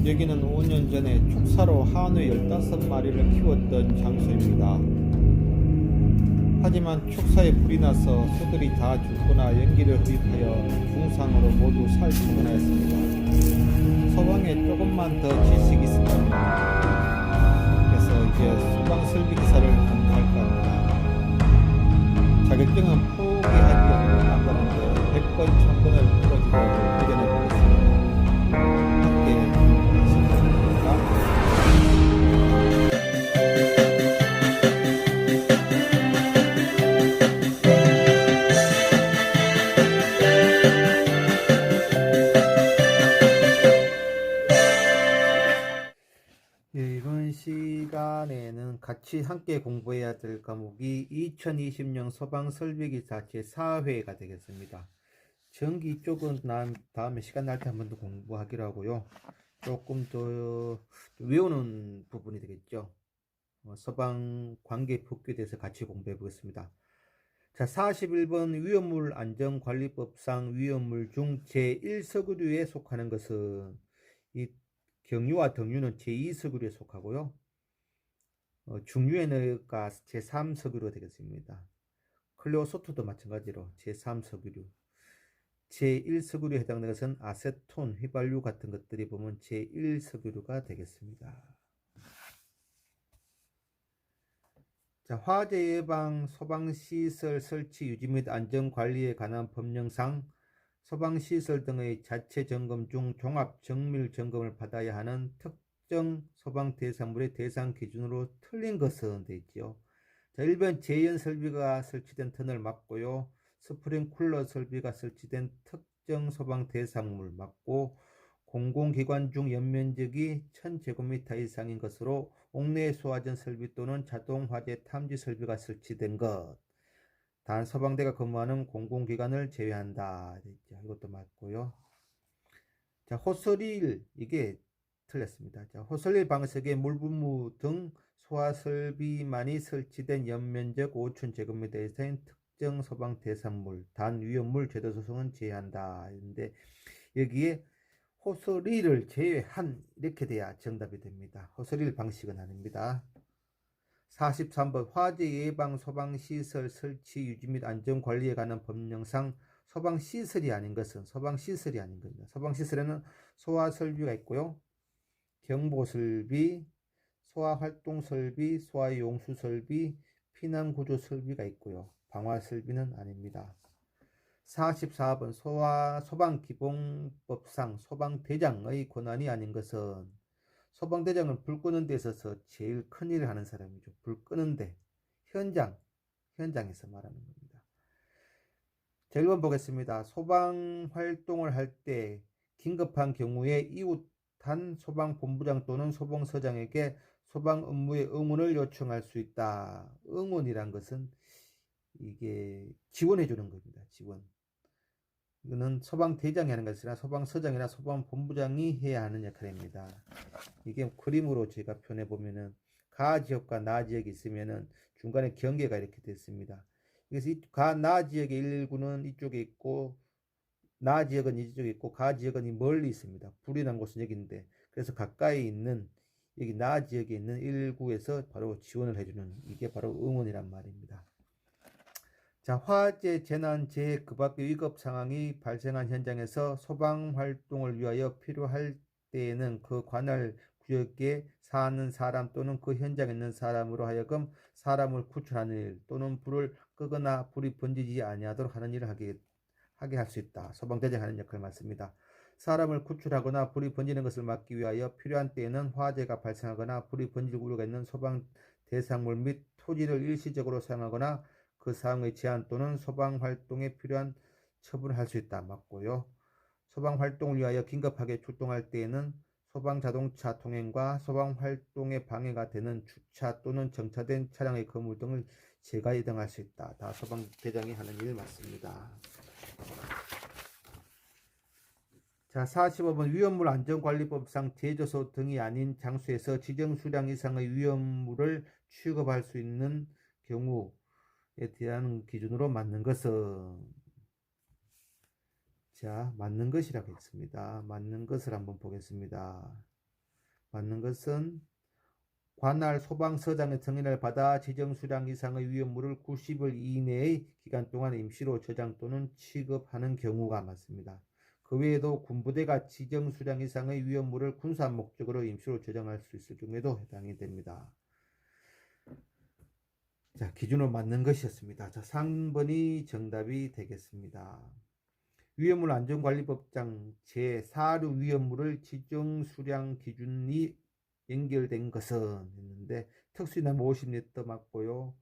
여기는 5년 전에 축사로 한우 15마리를 키웠던 장소입니다. 하지만 축사에 불이 나서 소들이 다 죽거나 연기를 흡입하여 중상으로 모두 살충을 하였습니다. 소방에 조금만 더 지식이 있었다면 그래서 이제 소방설비 기사를 공부할까 합니다. 자격증은 포기하기로 한다는데 100번 1000번을 풀어지고 도전해 보겠습니다. 함께 하시겠습니까? 이번 시간에는 같이 함께 공부해야 될 과목이 2020년 소방설비기사 제4회가 되겠습니다. 전기 쪽은 다음에 시간 날 때 한 번 더 공부하기로 하고요. 조금 더 외우는 부분이 되겠죠. 소방 관계 법규에 대해서 같이 공부해 보겠습니다. 자, 41번 위험물 안전관리법상 위험물 중 제1서구류에 속하는 것은 이 경유와 등유는 제2서구류에 속하고요. 중유에너가 제3서구류가 되겠습니다. 클레오소트도 마찬가지로 제3서구류. 제1서구류에 해당되는 것은 아세톤, 휘발유 같은 것들이 보면 제1서구류가 되겠습니다. 자, 화재 예방, 소방시설 설치, 유지 및 안전관리에 관한 법령상 소방시설 등의 자체 점검 중 종합 정밀 점검을 받아야 하는 특정 소방 대상물의 대상 기준으로 틀린 것은 되어 있죠. 자, 1번 제연 설비가 설치된 터널 맞고요. 스프링쿨러 설비가 설치된 특정 소방 대상물 맞고, 공공기관 중 연면적이 1000제곱미터 이상인 것으로 옥내 소화전 설비 또는 자동 화재 탐지 설비가 설치된 것. 단 소방대가 근무하는 공공기관을 제외한다. 이것도 맞고요. 자, 호스릴, 이게 틀렸습니다. 자, 호스릴 방석에 물분무 등 소화설비만이 설치된 연면적 5000제곱미터 이상인 특정 소방 대상물, 단 위험물 제도 조성은 제외한다. 근데 여기에 호스릴을 제외한 이렇게 돼야 정답이 됩니다. 호스릴 방식은 아닙니다. 43번 화재 예방 소방시설 설치 유지 및 안전관리에 관한 법령상 소방시설이 아닌 것은 소방시설이 아닌 겁니다. 소방시설에는 소화설비가 있고요. 경보설비, 소화활동설비, 소화용수설비, 피난구조설비가 있고요. 방화설비는 아닙니다. 44번 소방기본법상 소방대장의 권한이 아닌 것은 소방대장은 불 끄는 데 있어서 제일 큰 일을 하는 사람이죠. 불 끄는데 현장에서 말하는 겁니다. 자, 1번 보겠습니다. 소방활동을 할 때 긴급한 경우에 이웃한 소방본부장 또는 소방서장에게 소방 업무의 응원을 요청할 수 있다. 응원이란 것은 이게 지원해 주는 겁니다. 지원. 이거는 소방대장이 하는 것이 아니라 소방서장이나 소방본부장이 해야 하는 역할입니다. 이게 그림으로 제가 표현해 보면은 가 지역과 나 지역이 있으면은 중간에 경계가 이렇게 됐습니다. 그래서 이 가, 나 지역의 일구는 이쪽에 있고 나 지역은 이쪽에 있고 가 지역은 멀리 있습니다. 불이 난 곳은 여기인데, 그래서 가까이 있는 여기 나 지역에 있는 일구에서 바로 지원을 해주는, 이게 바로 응원이란 말입니다. 자, 화재, 재난, 재해, 그 밖의 위급 상황이 발생한 현장에서 소방 활동을 위하여 필요할 때에는 그 관할 구역에 사는 사람 또는 그 현장에 있는 사람으로 하여금 사람을 구출하는 일 또는 불을 끄거나 불이 번지지 아니하도록 하는 일을 하게 할 수 있다. 소방대장이 하는 역할을 맡습니다. 사람을 구출하거나 불이 번지는 것을 막기 위하여 필요한 때에는 화재가 발생하거나 불이 번질 우려가 있는 소방 대상물 및 토지를 일시적으로 사용하거나 그 사항의 제한 또는 소방활동에 필요한 처분을 할 수 있다. 맞고요. 소방활동을 위하여 긴급하게 출동할 때에는 소방자동차 통행과 소방활동에 방해가 되는 주차 또는 정차된 차량의 건물 등을 제가 이동할 수 있다. 다 소방대장이 하는 일 맞습니다. 자, 45번 위험물 안전관리법상 제조소 등이 아닌 장소에서 지정 수량 이상의 위험물을 취급할 수 있는 경우에 대한 기준으로 맞는 것은, 자, 맞는 것이라고 했습니다. 맞는 것을 한번 보겠습니다. 받는 것은 관할 소방서장의 승인을 받아 지정 수량 이상의 위험물을 90일 이내의 기간 동안 임시로 저장 또는 취급하는 경우가 많습니다. 그 외에도 군부대가 지정 수량 이상의 위험물을 군사 목적으로 임시로 저장할 수 있을 경우에도 해당이 됩니다. 자, 기준으로 맞는 것이었습니다. 자, 3번이 정답이 되겠습니다. 위험물 안전관리법장 제4류 위험물을 지정 수량 기준이 연결된 것은 했는데 특수유납 50리터 맞고요.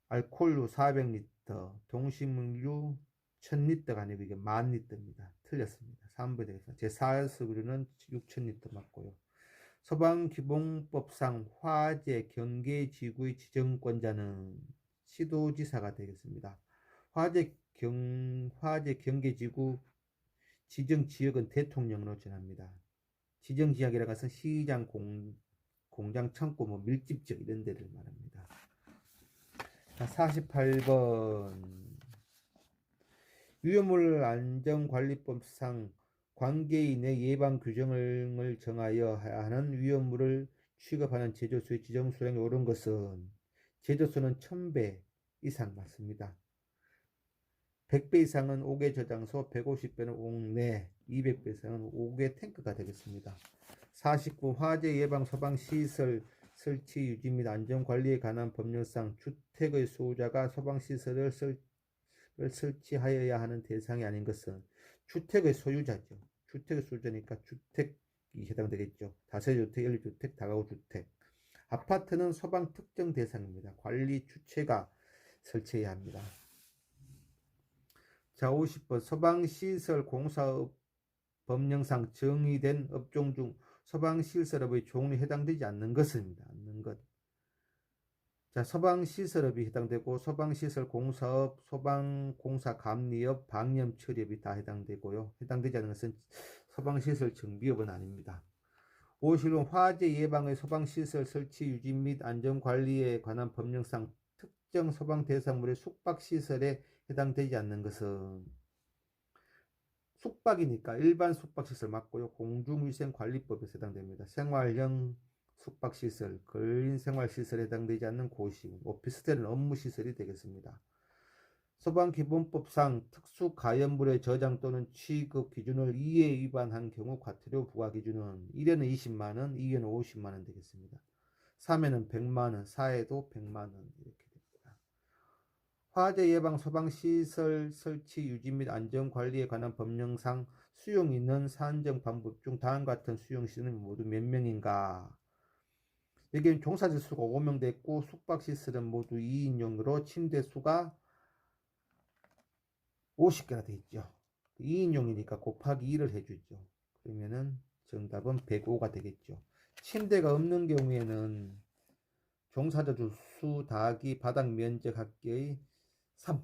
알코올류 400리터, 동식물류 1000리터가 아니고 이게 10,000리터입니다. 틀렸습니다. 3번이 되겠습니다. 제4수류는 6000리터 맞고요. 소방기본법상 화재 경계지구의 지정권자는 시도지사가 되겠습니다. 화재 경계지구 지정지역은 대통령으로 정합니다. 지정지역이라는 것은 시장, 공장, 창고, 밀집지역 이런 데를 말합니다. 자, 48번 위험물 안전관리법상 관계인의 예방 규정을 정하여 하는 위험물을 취급하는 제조소의 지정 수량이 오른 것은 제조소는 1000배 이상 맞습니다. 100배 이상은 5개 저장소, 150배는 옥내, 200배 이상은 5개 탱크가 되겠습니다. 49. 화재 예방 소방시설 설치 유지 및 안전관리에 관한 법률상 주택의 소유자가 소방시설을 설치하여야 하는 대상이 아닌 것은 주택의 소유자죠. 주택의 소유자니까 주택이 해당되겠죠. 다세주택, 1주택, 다가구주택. 아파트는 소방 특정 대상입니다. 관리 주체가 설치해야 합니다. 자, 50번 소방시설 공사업 법령상 정의된 업종 중 소방시설업의 종류에 해당되지 않는 것입니다. 않는 것. 자, 소방시설업이 해당되고 소방시설 공사업, 소방공사 감리업, 방염 처리업이 다 해당되고요. 해당되지 않는 것은 소방시설 정비업은 아닙니다. 51번 화재 예방의 소방시설 설치 유지 및 안전관리에 관한 법령상 특정 소방 대상물의 숙박시설에 해당되지 않는 것은 숙박이니까 일반 숙박시설 맞고요. 공중위생관리법에 해당됩니다. 생활형 숙박시설, 근린생활시설에 해당되지 않는 고시, 오피스텔은 업무시설이 되겠습니다. 소방기본법상 특수가연물의 저장 또는 취급 기준을 2에 위반한 경우 과태료 부과기준은 1에는 20만원, 2에는 50만원 되겠습니다. 3에는 100만원, 4에도 100만원 이렇게 됩니다. 화재 예방 소방시설 설치 유지 및 안전관리에 관한 법령상 수용 있는 산정 방법 중 다음과 같은 수용시설은 모두 몇 명인가? 여기는 종사자 수가 5명 됐고 숙박시설은 모두 2인용으로 침대 수가 50개나 되겠죠. 2인용이니까 곱하기 2를 해주죠. 그러면은 정답은 105가 되겠죠. 침대가 없는 경우에는 종사자 수 더하기 바닥 면적 합계의 3,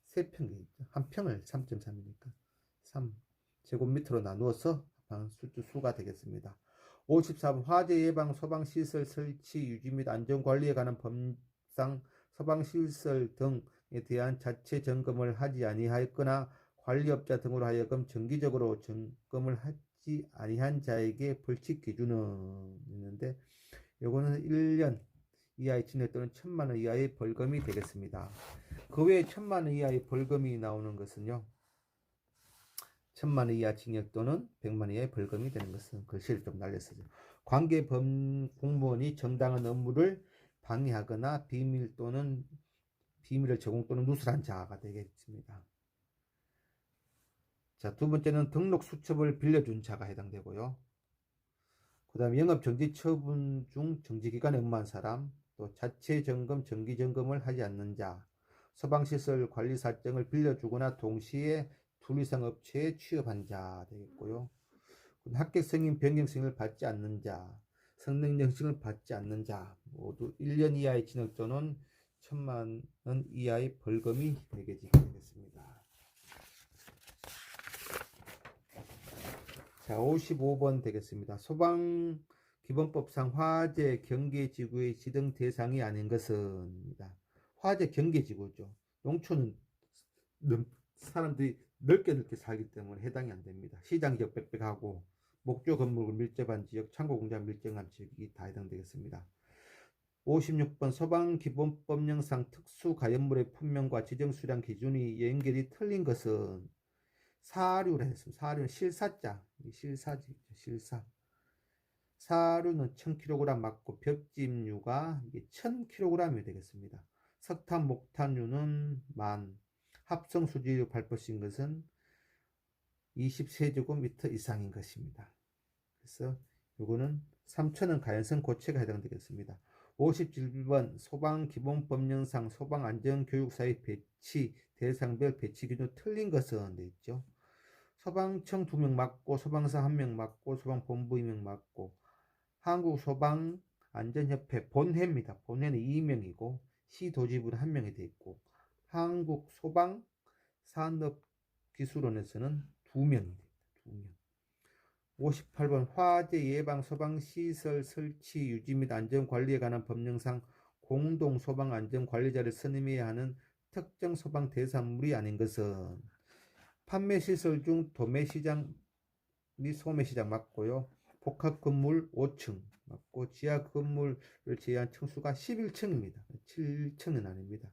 3평이겠죠. 한 평을 3.3이니까 3 제곱미터로 나누어서 수가 되겠습니다. 54번 화재 예방 소방시설 설치 유지 및 안전관리에 관한 법상 소방시설 등에 대한 자체 점검을 하지 아니하였거나 관리업자 등으로 하여금 정기적으로 점검을 하지 아니한 자에게 벌칙 기준은 있는데 요거는 1년 이하의 징역 또는 1000만원 이하의 벌금이 되겠습니다. 그 외에 1000만원 이하의 벌금이 나오는 것은요. 1000만원 이하 징역 또는 100만원 이하의 벌금이 되는 것은 글씨를 좀 날렸어요. 관계 공무원이 정당한 업무를 방해하거나 비밀을 제공 또는 누설한 자가 되겠습니다. 자, 두 번째는 등록 수첩을 빌려준 자가 해당되고요. 그 다음에 영업정지 처분 중 정지기간에 업무한 사람, 또 자체 점검, 정기 점검을 하지 않는 자, 소방시설 관리 사정을 빌려주거나 동시에 둘 이상 업체에 취업한 자 되겠고요. 합격 승인 변경 승인을 받지 않는 자, 성능 영증을 받지 않는 자 모두 1년 이하의 징역 또는 1000만원 이하의 벌금이 되겠습니다. 자, 55번 되겠습니다. 소방기본법상 화재 경계지구의 지정 대상이 아닌 것은 화재 경계지구죠. 농촌은 사람들이 넓게 살기 때문에 해당이 안 됩니다. 시장 지역 빽빽하고 목조 건물 밀접한 지역, 창고 공장 밀접한 지역이 다 해당되겠습니다. 56번 소방기본법령상 특수가연물의 품명과 지정 수량 기준이 연결이 틀린 것은 사료라 했습니다. 사료는 실사자, 실사지, 실사. 사료는 1000kg 맞고 볏짚류가 1000kg이 되겠습니다. 석탄, 목탄류는 만, 합성수지로 발포신 것은 20세제곱미터 이상인 것입니다. 그래서 요거는 3000은 가연성 고체가 해당되겠습니다. 57번 소방기본법령상 소방안전교육사의 배치 대상별 배치 기준 틀린 것은 돼 있죠. 소방청 2명 맞고 소방사 1명 맞고 소방본부 2명 맞고 한국소방안전협회 본회입니다. 본회는 2명이고 시도지부는 1명이 돼 있고 한국소방산업기술원에서는 2명입니다. 2명. 58번 화재 예방 소방시설 설치 유지 및 안전관리에 관한 법령상 공동소방안전관리자를 선임해야 하는 특정 소방 대상물이 아닌 것은 판매시설 중 도매시장 및 소매시장 맞고요. 복합건물 5층 맞고 지하건물을 제외한 층수가 11층입니다. 7층은 아닙니다.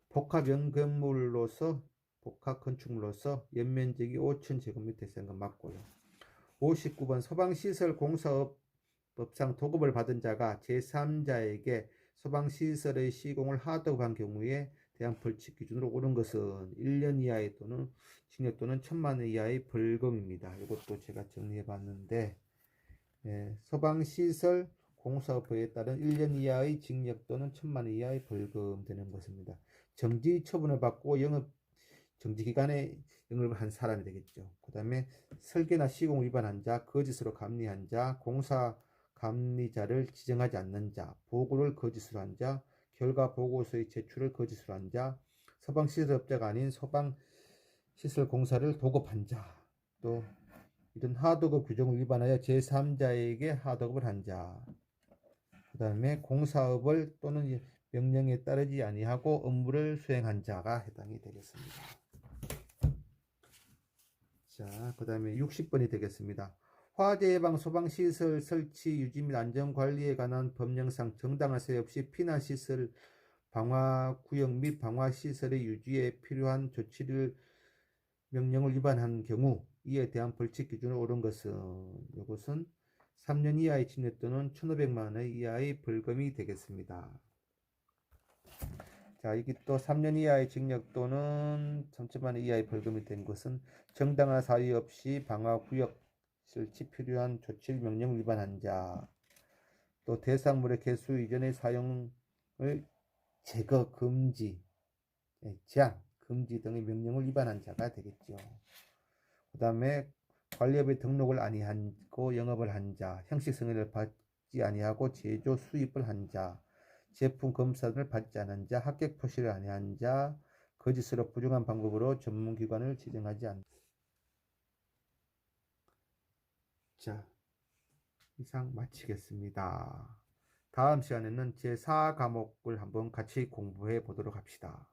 복합연건물로서 복합건축물로서 연면적이 5,000제곱미터 이상인 건 맞고요. 59번 소방시설공사업법상 도급을 받은 자가 제3자에게 소방시설의 시공을 하도급한 경우에 대한 벌칙 기준으로 옳은 것은 1년 이하의 또는 징역 또는 1,000만 원 이하의 벌금입니다. 이것도 제가 정리해 봤는데 소방시설 공사업법에 따른 1년 이하의 징역 또는 1,000만 원 이하의 벌금 되는 것입니다. 정지 처분을 받고 영업 정지기간에 영업을 한 사람이 되겠죠. 그 다음에 설계나 시공 위반한 자, 거짓으로 감리한 자, 공사 감리자를 지정하지 않는 자, 보고를 거짓으로 한 자, 결과 보고서의 제출을 거짓으로 한 자, 소방시설업자가 아닌 소방시설공사를 도급한 자, 또 이런 하도급 규정을 위반하여 제3자에게 하도급을 한 자, 그 다음에 공사업을 또는 명령에 따르지 아니하고 업무를 수행한 자가 해당이 되겠습니다. 자, 그 다음에 60번이 되겠습니다. 화재 예방 소방시설 설치 유지 및 안전관리에 관한 법령상 정당한 사유 없이 피난시설 방화구역 및 방화시설의 유지에 필요한 조치를 명령을 위반한 경우 이에 대한 벌칙 기준으로 옳은 것은 이것은 3년 이하의 징역 또는 1,500만 원 이하의 벌금이 되겠습니다. 자, 이게 또 3년 이하의 징역 또는 3천만 원 이하의 벌금이 된 것은 정당한 사유 없이 방화구역 설치 필요한 조치를 명령 위반한 자, 또 대상물의 개수 이전의 사용을 제거 금지, 제한 금지 등의 명령을 위반한 자가 되겠죠. 그 다음에 관리업의 등록을 아니하고 영업을 한 자, 형식 승인을 받지 아니하고 제조 수입을 한 자, 제품 검사를 받지 않은 자, 합격 표시를 아니한 자, 거짓으로 부정한 방법으로 전문기관을 지정하지 않는 자, 이상 마치겠습니다. 다음 시간에는 제4과목을 한번 같이 공부해 보도록 합시다.